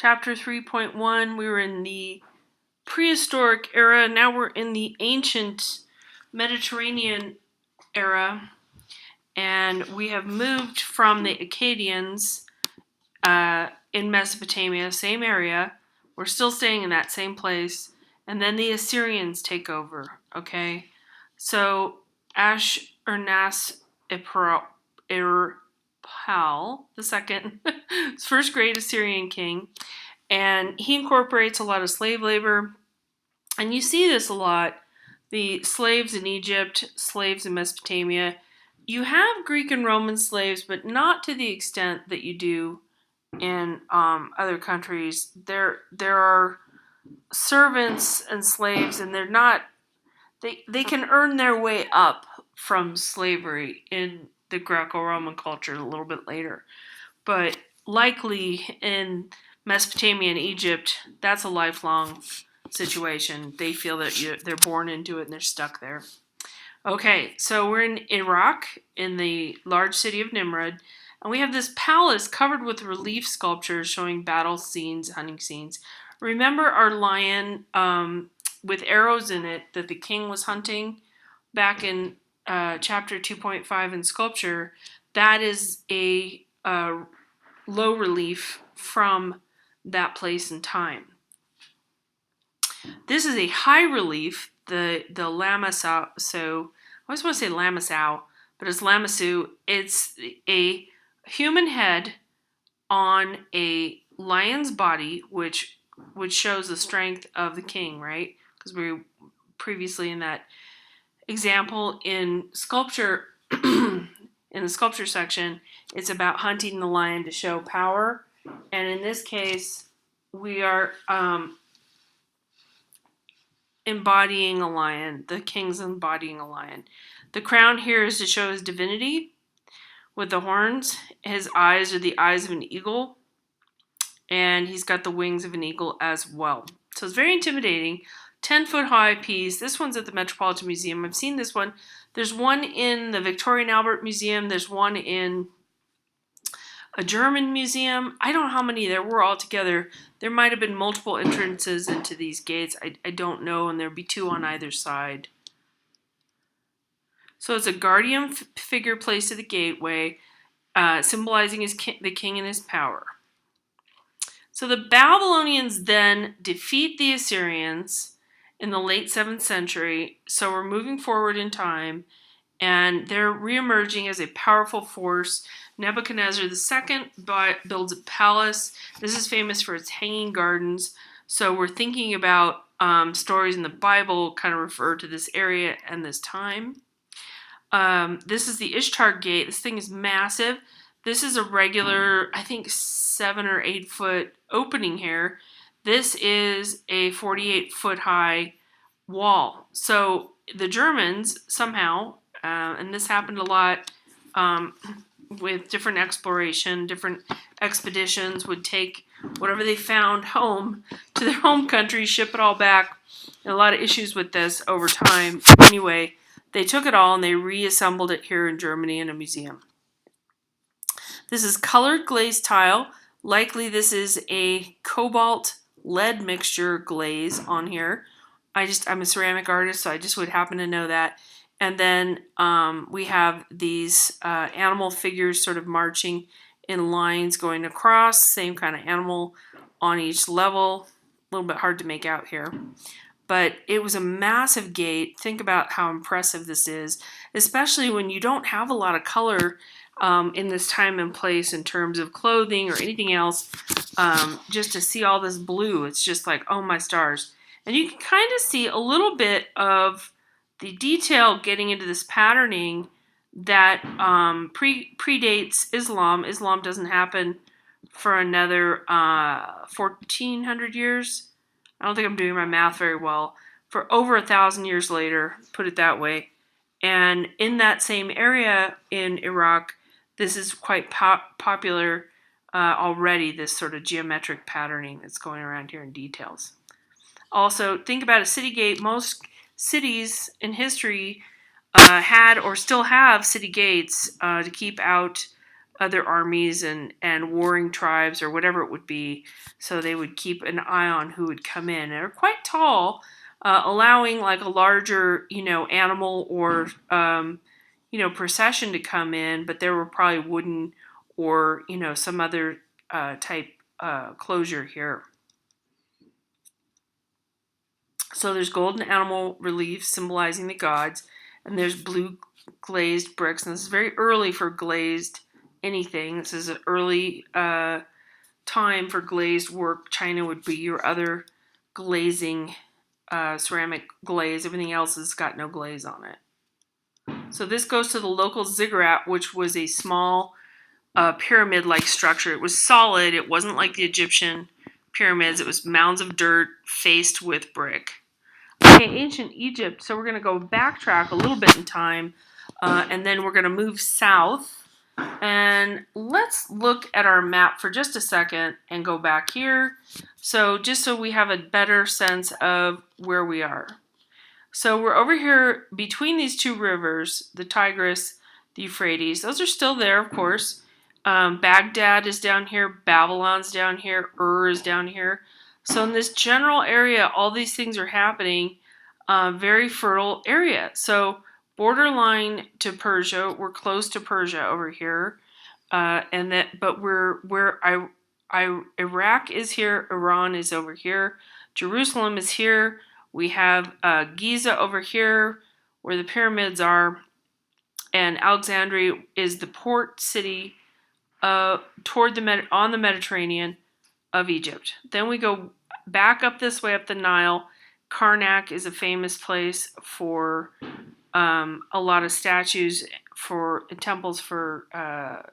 chapter 3.1, we were in the prehistoric era. Now we're in the ancient Mediterranean era. And we have moved from the Akkadians in Mesopotamia, same area. We're still staying in that same place. And then the Assyrians take over, okay? So Ashurnasirpal II, first great Assyrian king, and he incorporates a lot of slave labor. And you see this a lot, the slaves in Egypt, slaves in Mesopotamia. You have Greek and Roman slaves, but not to the extent that you do in other countries. There are servants and slaves, and they're not. They can earn their way up from slavery in the Greco-Roman culture a little bit later, but likely in Mesopotamia and Egypt, that's a lifelong situation. They feel that they're born into it and they're stuck there. Okay, so we're in Iraq, in the large city of Nimrud, and we have this palace covered with relief sculptures showing battle scenes, hunting scenes. Remember our lion with arrows in it that the king was hunting back in chapter 2.5 in sculpture? That is a low relief from that place and time. This is a high relief, the Lamassu. So I always want to say Lamassu, but it's Lamassu. It's a human head on a lion's body, which shows the strength of the king, right? Because we were previously in that example in sculpture, in the sculpture section, it's about hunting the lion to show power. And in this case, we are embodying a lion. The king's embodying a lion. The crown here is to show his divinity with the horns. His eyes are the eyes of an eagle. And he's got the wings of an eagle as well. So it's very intimidating. 10-foot high piece. This one's at the Metropolitan Museum. I've seen this one. There's one in the Victoria and Albert Museum. There's one in a German museum. I don't know how many there were altogether. There might have been multiple entrances into these gates. I don't know, and there'd be two on either side. So it's a guardian figure placed at the gateway, symbolizing the king and his power. So the Babylonians then defeat the Assyrians in the late 7th century. So we're moving forward in time, and they're reemerging as a powerful force. Nebuchadnezzar II builds a palace. This is famous for its hanging gardens. So we're thinking about stories in the Bible kind of refer to this area and this time. This is the Ishtar Gate. This thing is massive. This is a regular, I think, 7 or 8 foot opening here. This is a 48-foot high wall. So the Germans somehow, and this happened a lot with different exploration, different expeditions would take whatever they found home to their home country, ship it all back. And a lot of issues with this over time. Anyway, they took it all and they reassembled it here in Germany in a museum. This is colored glazed tile. Likely this is a cobalt lead mixture glaze on here. I'm a ceramic artist, so I just would happen to know that. And then we have these animal figures sort of marching in lines going across, same kind of animal on each level. A little bit hard to make out here. But it was a massive gate. Think about how impressive this is, especially when you don't have a lot of color in this time and place in terms of clothing or anything else. Just to see all this blue, it's just like, oh my stars. And you can kind of see a little bit of the detail getting into this patterning that predates Islam. Islam doesn't happen for another 1,400 years. I don't think I'm doing my math very well. For over 1,000 years later, put it that way. And in that same area in Iraq, this is quite popular already, this sort of geometric patterning that's going around here in details. Also, think about a city gate. Most cities in history had or still have city gates to keep out other armies and warring tribes or whatever it would be. So they would keep an eye on who would come in. And they're quite tall, allowing like a larger, animal or, procession to come in, but there were probably wooden or, some other type closure here. So there's golden animal reliefs symbolizing the gods, and there's blue glazed bricks. And this is very early for glazed anything. This is an early time for glazed work. China would be your other glazing, ceramic glaze. Everything else has got no glaze on it. So this goes to the local ziggurat, which was a small pyramid-like structure. It was solid. It wasn't like the Egyptian pyramids. It was mounds of dirt faced with brick. Okay, ancient Egypt. So we're going to go backtrack a little bit in time, and then we're going to move south. And let's look at our map for just a second and go back here. So just so we have a better sense of where we are. So we're over here between these two rivers, the Tigris, the Euphrates. Those are still there, of course. Baghdad is down here, Babylon's down here, Ur is down here. So in this general area, all these things are happening. Very fertile area. So borderline to Persia, we're close to Persia over here, but Iraq is here, Iran is over here, Jerusalem is here. We have Giza over here, where the pyramids are, and Alexandria is the port city on the Mediterranean of Egypt. Then we go back up this way up the Nile. Karnak is a famous place for a lot of statues for temples for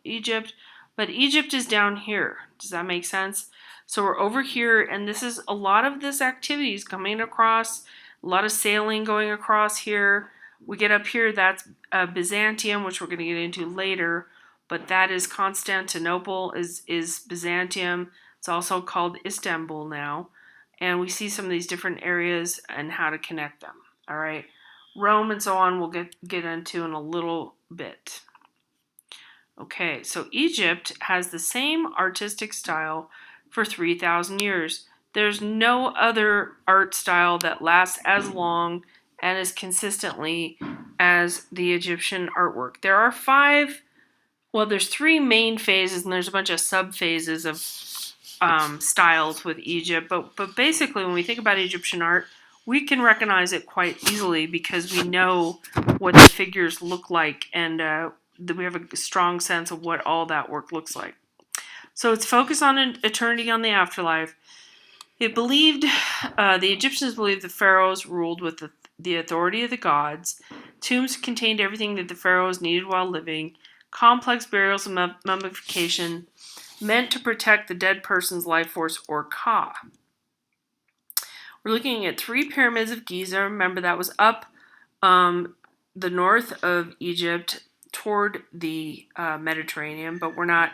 Egypt, but Egypt is down here. Does that make sense? So we're over here, and this is a lot of this activity is coming across, a lot of sailing going across here. We get up here, that's Byzantium, which we're going to get into later, but that is Constantinople, is Byzantium. It's also called Istanbul now, and we see some of these different areas and how to connect them. All right, Rome and so on we'll get into in a little bit. Okay, so Egypt has the same artistic style for 3,000 years. There's no other art style that lasts as long and as consistently as the Egyptian artwork. There's three main phases, and there's a bunch of sub-phases of styles with Egypt. But basically, when we think about Egyptian art, we can recognize it quite easily because we know what the figures look like, and we have a strong sense of what all that work looks like. So it's focused on eternity, on the afterlife. The Egyptians believed the pharaohs ruled with the authority of the gods. Tombs contained everything that the pharaohs needed while living. Complex burials and mummification meant to protect the dead person's life force, or Ka. We're looking at 3 pyramids of Giza. Remember, that was up the north of Egypt toward the Mediterranean, but we're not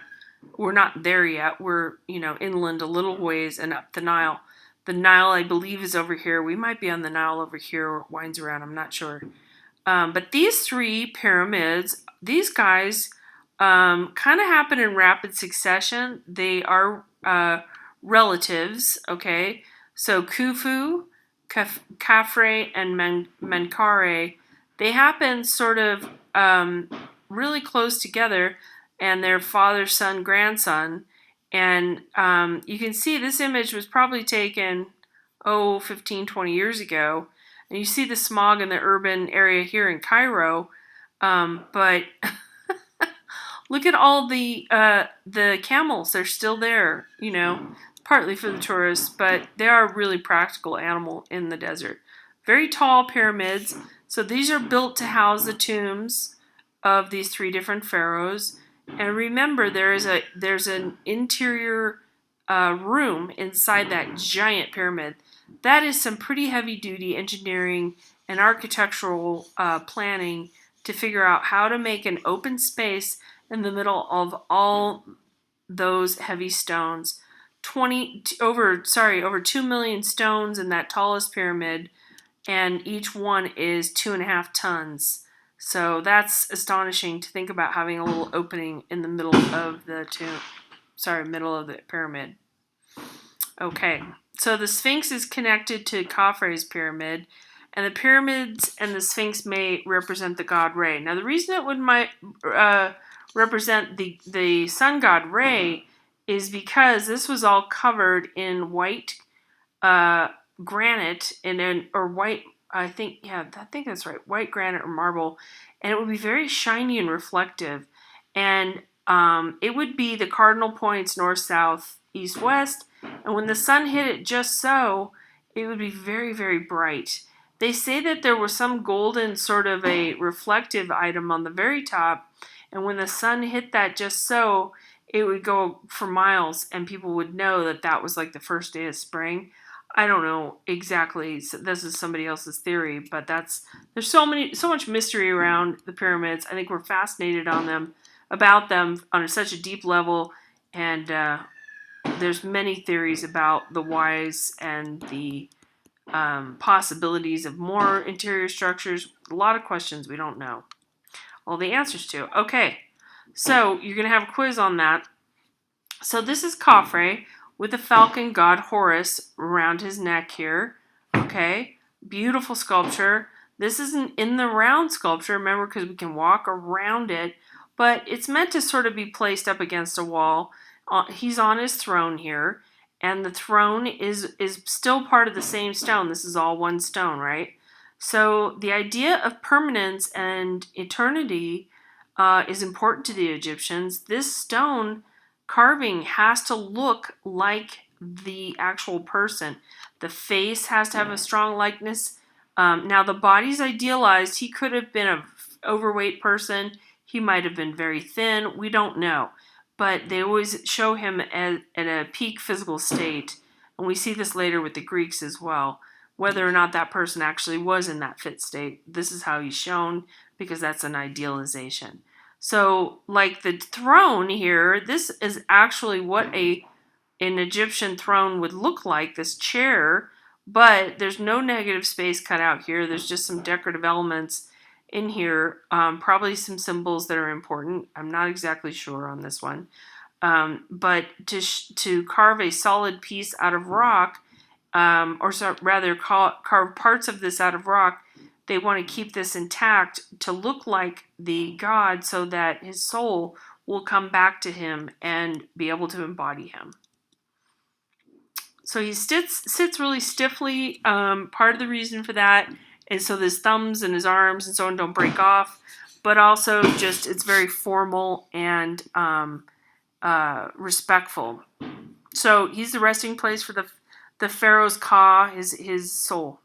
there yet. We're, inland a little ways and up the Nile. The Nile, I believe, is over here. We might be on the Nile over here, or it winds around. I'm not sure. But these 3 pyramids, these guys kind of happen in rapid succession. They are relatives, okay? So Khufu, Khafre, and Menkaure, they happen sort of really close together, and they're father, son, grandson. And you can see this image was probably taken, 15, 20 years ago. And you see the smog in the urban area here in Cairo. But look at all the camels. They're still there, partly for the tourists, but they are a really practical animal in the desert. Very tall pyramids. So these are built to house the tombs of these 3 different pharaohs. And remember, there's an interior room inside that giant pyramid. That is some pretty heavy-duty engineering and architectural planning to figure out how to make an open space in the middle of all those heavy stones. Over 2 million stones in that tallest pyramid, and each one is 2.5 tons. So that's astonishing to think about, having a little opening in the middle of the middle of the pyramid. Okay, so the Sphinx is connected to Khafre's pyramid, and the pyramids and the Sphinx may represent the god Re. Now, the reason it might represent the sun god Re is because this was all covered in white granite or white. I think that's right, white granite or marble, and it would be very shiny and reflective, and it would be the cardinal points north, south, east, west, and when the sun hit it just so, it would be very, very bright. They say that there was some golden sort of a reflective item on the very top, and when the sun hit that just so, it would go for miles, and people would know that that was like the first day of spring. I don't know exactly. This is somebody else's theory, but there's so much mystery around the pyramids. I think we're fascinated about them on such a deep level, and there's many theories about the whys and the possibilities of more interior structures. A lot of questions we don't know all the answers to. Okay, so you're going to have a quiz on that. So this is Khafre with the falcon god Horus around his neck here. Okay, beautiful sculpture. This isn't in the round sculpture, remember, because we can walk around it, but it's meant to sort of be placed up against a wall. He's on his throne here, and the throne is still part of the same stone. This is all one stone, right? So the idea of permanence and eternity is important to the Egyptians. This stone carving has to look like the actual person. The face has to have a strong likeness. Now the body's idealized. He could have been an overweight person. He might have been very thin. We don't know. But they always show him at a peak physical state. And we see this later with the Greeks as well. Whether or not that person actually was in that fit state, this is how he's shown, because that's an idealization. So, like the throne here, this is actually what an Egyptian throne would look like, this chair, but there's no negative space cut out here. There's just some decorative elements in here, probably some symbols that are important. I'm not exactly sure on this one. But to carve a solid piece out of rock, carve parts of this out of rock, they want to keep this intact to look like the god so that his soul will come back to him and be able to embody him. So he sits really stiffly. Part of the reason for that is so his thumbs and his arms and so on don't break off, but also just it's very formal and respectful. So he's the resting place for the pharaoh's Ka, his soul.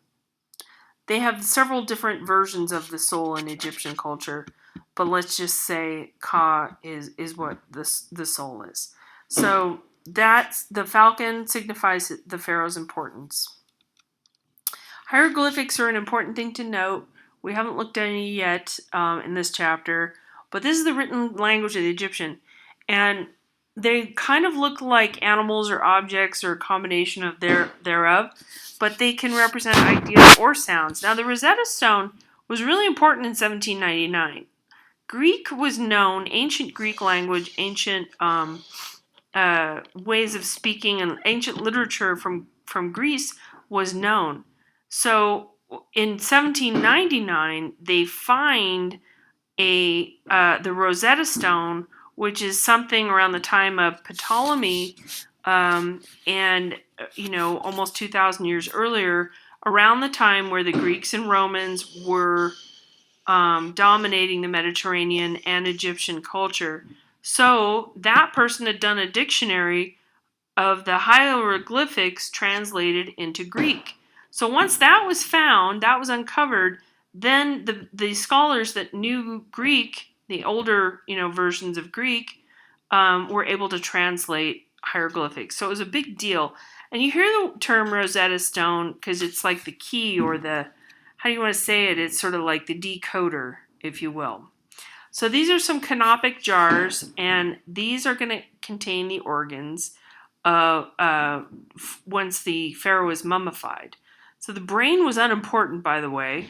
They have several different versions of the soul in Egyptian culture, but let's just say Ka is what the soul is. So that's the falcon signifies the pharaoh's importance. Hieroglyphics are an important thing to note. We haven't looked at any yet in this chapter, but this is the written language of the Egyptian, and they kind of look like animals or objects or a combination of thereof, but they can represent ideas or sounds. Now, the Rosetta Stone was really important in 1799. Greek was known, ancient Greek language, ancient ways of speaking, and ancient literature from Greece was known. So in 1799, they find the Rosetta Stone, which is something around the time of Ptolemy, and almost 2,000 years earlier, around the time where the Greeks and Romans were dominating the Mediterranean and Egyptian culture. So that person had done a dictionary of the hieroglyphics translated into Greek. So once that was found, that was uncovered, then the scholars that knew Greek, the older versions of Greek, were able to translate hieroglyphics. So it was a big deal. And you hear the term Rosetta Stone because it's like the key, or how do you want to say it? It's sort of like the decoder, if you will. So these are some canopic jars, and these are going to contain the organs once the pharaoh is mummified. So the brain was unimportant, by the way,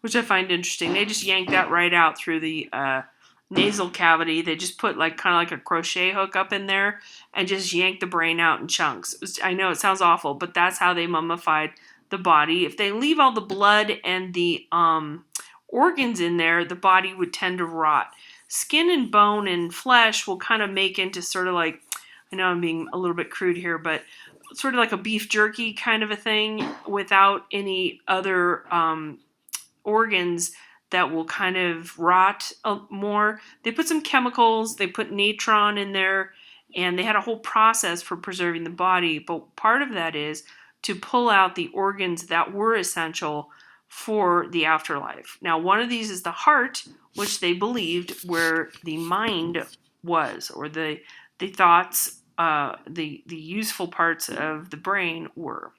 which I find interesting. They just yanked that right out through the nasal cavity. They just put like kind of like a crochet hook up in there and just yanked the brain out in chunks. I know it sounds awful, but that's how they mummified the body. If they leave all the blood and the organs in there, the body would tend to rot. Skin and bone and flesh will kind of make into sort of like, I know I'm being a little bit crude here, but sort of like a beef jerky kind of a thing without any other organs that will kind of rot more. They put some chemicals, they put natron in there, and they had a whole process for preserving the body. But part of that is to pull out the organs that were essential for the afterlife. Now, one of these is the heart, which they believed where the mind was, or the thoughts, the useful parts of the brain were.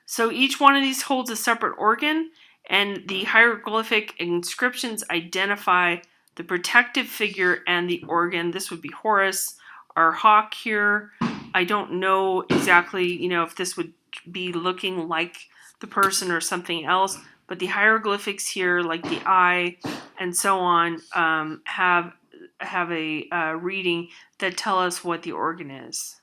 So each one of these holds a separate organ, and the hieroglyphic inscriptions identify the protective figure and the organ. This would be Horus, our hawk here. I don't know exactly, if this would be looking like the person or something else, but the hieroglyphics here, like the eye and so on, have a reading that tell us what the organ is.